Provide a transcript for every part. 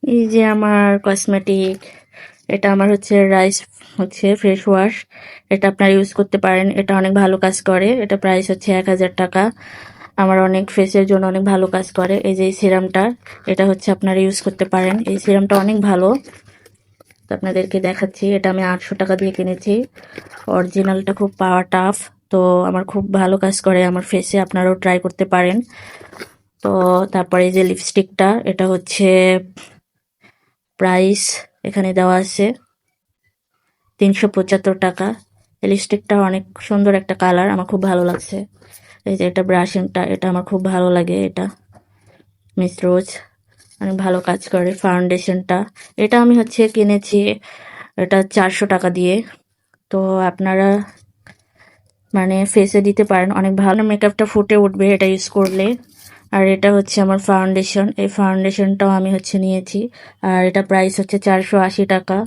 এই যে আমার কসমেটিক, এটা আমার হচ্ছে রাইস হচ্ছে ফেস ওয়াশ। এটা আপনারা ইউজ করতে পারেন, এটা অনেক ভালো কাজ করে। এটা প্রাইস হচ্ছে 1000 টাকা। আমার অনেক ফেসের জন্য অনেক ভালো কাজ করে। এই যে এই সিরামটা, এটা হচ্ছে আপনারা ইউজ করতে পারেন। এই সিরামটা অনেক ভালো, তো আপনাদেরকে দেখাচ্ছি। এটা আমি 800 টাকা দিয়ে কিনেছি। অরিজিনালটা খুব পাওয়া টাফ, তো আমার খুব ভালো কাজ করে আমার ফেসে, আপনারাও ট্রাই করতে পারেন। তো তারপরে এই যে লিপস্টিকটা, এটা হচ্ছে প্রাইস এখানে দেওয়া আছে 375 টাকা। এই লিপস্টিকটা অনেক সুন্দর একটা কালার, আমার খুব ভালো লাগছে। এই যে এটা ব্রাশিংটা, এটা আমার খুব ভালো লাগে। এটা মিস রোজ, অনেক ভালো কাজ করে। ফাউন্ডেশনটা, এটা আমি হচ্ছে কিনেছি এটা 400 টাকা দিয়ে। তো আপনারা মানে ফেসে দিতে পারেন, অনেক ভালো মেকআপটা ফুটে উঠবে এটা ইউজ করলে। আর এটা হচ্ছে আমার ফাউন্ডেশন, এই ফাউন্ডেশনটাও আমি হচ্ছে নিয়েছি। আর এটা প্রাইস হচ্ছে 480 টাকা।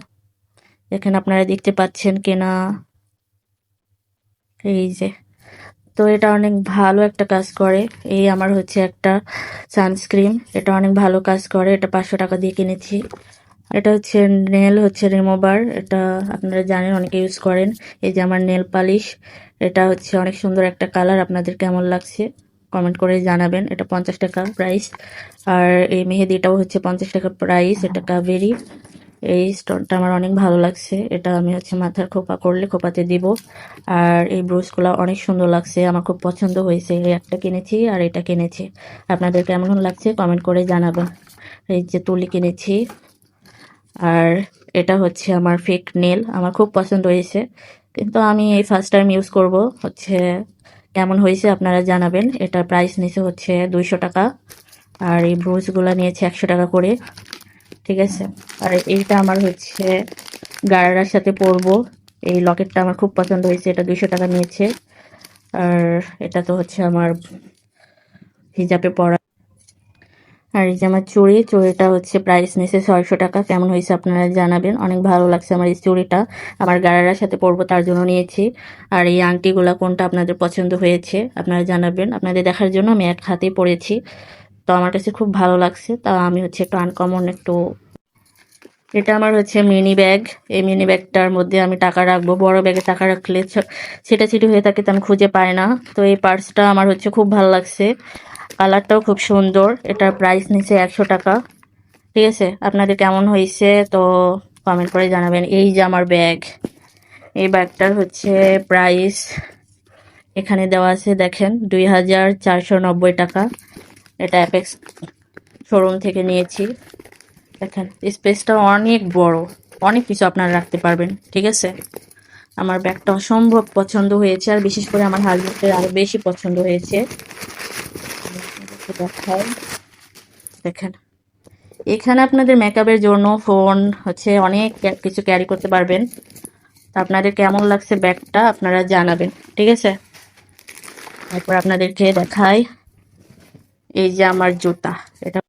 এখানে আপনারা দেখতে পাচ্ছেন কেনা, এই যে। তো এটা অনেক ভালো একটা কাজ করে। এই আমার হচ্ছে একটা সানস্ক্রিন, এটা অনেক ভালো কাজ করে। এটা 500 টাকা দিয়ে কিনেছি। এটা হচ্ছে নেল হচ্ছে রিমুভার, এটা আপনারা জানেন, অনেকে ইউজ করেন। এই যে আমার নেল পালিশ, এটা হচ্ছে অনেক সুন্দর একটা কালার। আপনাদের কেমন লাগছে কমেন্ট করে জানাবেন। এটা 50 টাকা প্রাইস। আর এই মেহেদিটাও হচ্ছে 50 টাকা প্রাইস, এটা কাবেরি। এই স্টোনটা আমার অনেক ভালো লাগছে, এটা আমি হচ্ছে মাথার খোপা করলে খোপাতে দিব। আর এই ব্রুশগুলো অনেক সুন্দর লাগছে, আমার খুব পছন্দ হয়েছে। এই একটা কিনেছি আর এটা কিনেছি। আপনাদের কেমন লাগছে কমেন্ট করে জানাবেন। এই যে তুলি কিনেছি। আর এটা হচ্ছে আমার ফেক নেল, আমার খুব পছন্দ হয়েছে, কিন্তু আমি এই ফার্স্ট টাইম ইউজ করব। হচ্ছে কেমন হয়েছে আপনারা জানাবেন। এটা প্রাইস নিচে হচ্ছে 200 টাকা। আর এই ব্রুশগুলো নিয়েছে 100 টাকা করে, ঠিক আছে। আর এইটা আমার হচ্ছে গাড়ার সাথে পরবো, এই লকেটটা আমার খুব পছন্দ হয়েছে, এটা 200 টাকা নিয়েছে। আর এটা তো হচ্ছে আমার হিজাবে পরা। আর এই যে আমার চুড়িটা হচ্ছে প্রাইস নিয়েছে 600 টাকা। কেমন হয়েছে আপনারা জানাবেন, অনেক ভালো লাগছে আমার এই চুড়িটা। আমার গাড়ার সাথে পরবো তার জন্য নিয়েছি। আর এই আংটিগুলা কোনটা আপনাদের পছন্দ হয়েছে আপনারা জানাবেন। আপনাদের দেখার জন্য আমি এক হাতেই পরেছি, তো আমার কাছে খুব ভালো লাগছে। তা আমি হচ্ছে একটু আনকমন একটু, এটা আমার হচ্ছে মিনি ব্যাগ। এই মিনি ব্যাগটার মধ্যে আমি টাকা রাখবো, বড় ব্যাগে টাকা রাখলে ছিটাছিটি হয়ে থাকে, তো আমি খুঁজে পাই না। তো এই পার্সটা আমার হচ্ছে খুব ভালো লাগছে, কালারটাও খুব সুন্দর। এটার প্রাইস নিচে 100 টাকা, ঠিক আছে। আপনাদের কেমন হয়েছে তো কমেন্ট করে জানাবেন। এই যে আমার ব্যাগ, এই ব্যাগটার হচ্ছে প্রাইস এখানে দেওয়া আছে, দেখেন 2490 টাকা। এটা অ্যাপেক্স শোরুম থেকে নিয়েছি। দেখেন স্পেসটা অনেক বড়, অনেক কিছু আপনারা রাখতে পারবেন, ঠিক আছে। আমার ব্যাগটা অসম্ভব পছন্দ হয়েছে, আর বিশেষ করে আমার হাজবেন্ডের আরো বেশি পছন্দ হয়েছে। দেখাই, দেখেন এখানে আপনাদের মেকআপের জন্য ফোন হচ্ছে অনেক কিছু ক্যারি করতে পারবেন। তো আপনাদের কেমন লাগছে ব্যাগটা আপনারা জানাবেন, ঠিক আছে। তারপর আপনাদেরকে দেখাই এই যে আমার জুতা, এটা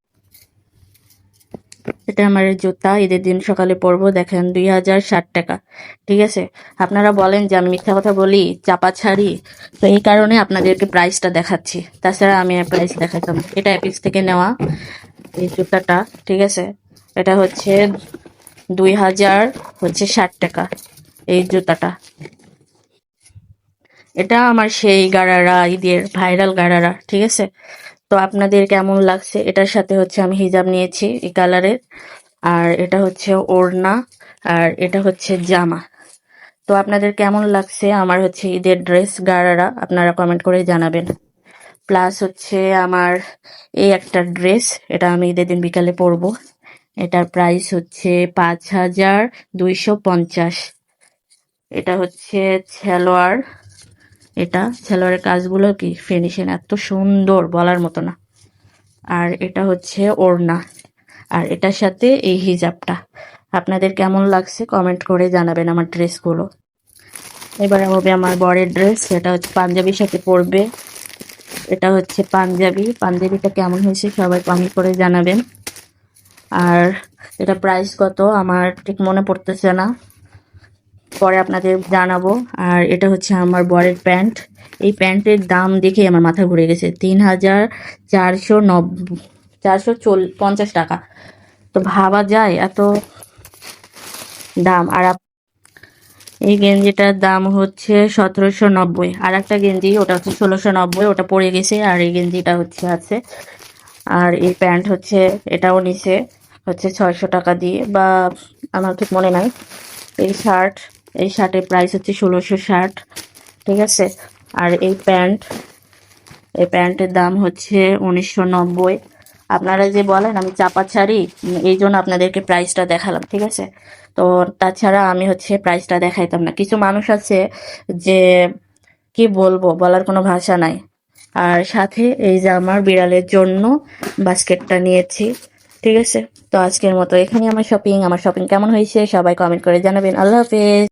এটা আমার জুতা, ঈদের দিন সকালে পরবো। দেখেন 2060 টাকা, ঠিক আছে। আপনারা বলেন যে আমি মিথ্যা কথা বলি, চাপা ছাড়ি, তো এই কারণে আপনাদেরকে প্রাইসটা দেখাচ্ছি, তাছাড়া আমি প্রাইস দেখাতাম না। এটা অ্যাপিক্স থেকে নেওয়া এই জুতাটা, ঠিক আছে। এটা হচ্ছে 2060 টাকা এই জুতাটা। এটা আমার সেই গারারা, ঈদের ভাইরাল গারারা, ঠিক আছে। তো আপনাদের কেমন লাগছে, এটার সাথে হচ্ছে আমি হিজাব নিয়েছি এই কালারের। আর এটা হচ্ছে ওড়না, আর এটা হচ্ছে জামা। তো আপনাদের কেমন লাগছে আমার হচ্ছে ঈদের ড্রেস গারারা আপনারা কমেন্ট করে জানাবেন। প্লাস হচ্ছে আমার এই একটা ড্রেস, এটা আমি ঈদের দিন বিকালে পরবো। এটার প্রাইস হচ্ছে 5250। এটা হচ্ছে সালোয়ার, এটা সালোয়ারের কাজগুলো কি ফিনিশিং এত সুন্দর বলার মতো না। আর এটা হচ্ছে ওড়না, আর এটার সাথে এই হিজাবটা। আপনাদের কেমন লাগছে কমেন্ট করে জানাবেন আমার ড্রেসগুলো। এবারে হবে আমার বরের ড্রেস, এটা হচ্ছে পাঞ্জাবির সাথে পরবে। এটা হচ্ছে পাঞ্জাবিটা কেমন হয়েছে সবাই কমেন্ট করে জানাবেন। আর এটা প্রাইস কত আমার ঠিক মনে পড়তেছে না, পরে আপনাদের জানাবো। আর এটা হচ্ছে আমার বরের প্যান্ট, এই প্যান্টের দাম দেখে আমার মাথা ঘুরে গেছে, 3450 টাকা। তো ভাবা যায় এত দাম। আর এই গেঞ্জিটার দাম হচ্ছে 1790। আর একটা গেঞ্জি ওটা হচ্ছে 1690, ওটা পড়ে গেছে। আর এই গেঞ্জিটা হচ্ছে আছে। আর এই প্যান্ট হচ্ছে এটাও নিচে হচ্ছে 600 টাকা দিয়ে, বা আমার ঠিক মনে নাই। এই শার্টের প্রাইস হচ্ছে 1660, ঠিক আছে। আর এই প্যান্টের দাম হচ্ছে 1990। আপনারা যে বলেন আমি চাপা ছাড়ি, এই জন্য আপনাদেরকে প্রাইসটা দেখালাম, ঠিক আছে। তো তাছাড়া আমি হচ্ছে প্রাইসটা দেখাইতাম না। কিছু মানুষ আছে যে কি বলবো, বলার কোনো ভাষা নাই। আর সাথে এই যে আমার বিড়ালের জন্য বাস্কেটটা নিয়েছি, ঠিক আছে। তো আজকের মতো এখানে আমার শপিং কেমন হয়েছে সবাই কমেন্ট করে জানাবেন। আল্লাহ হাফেজ।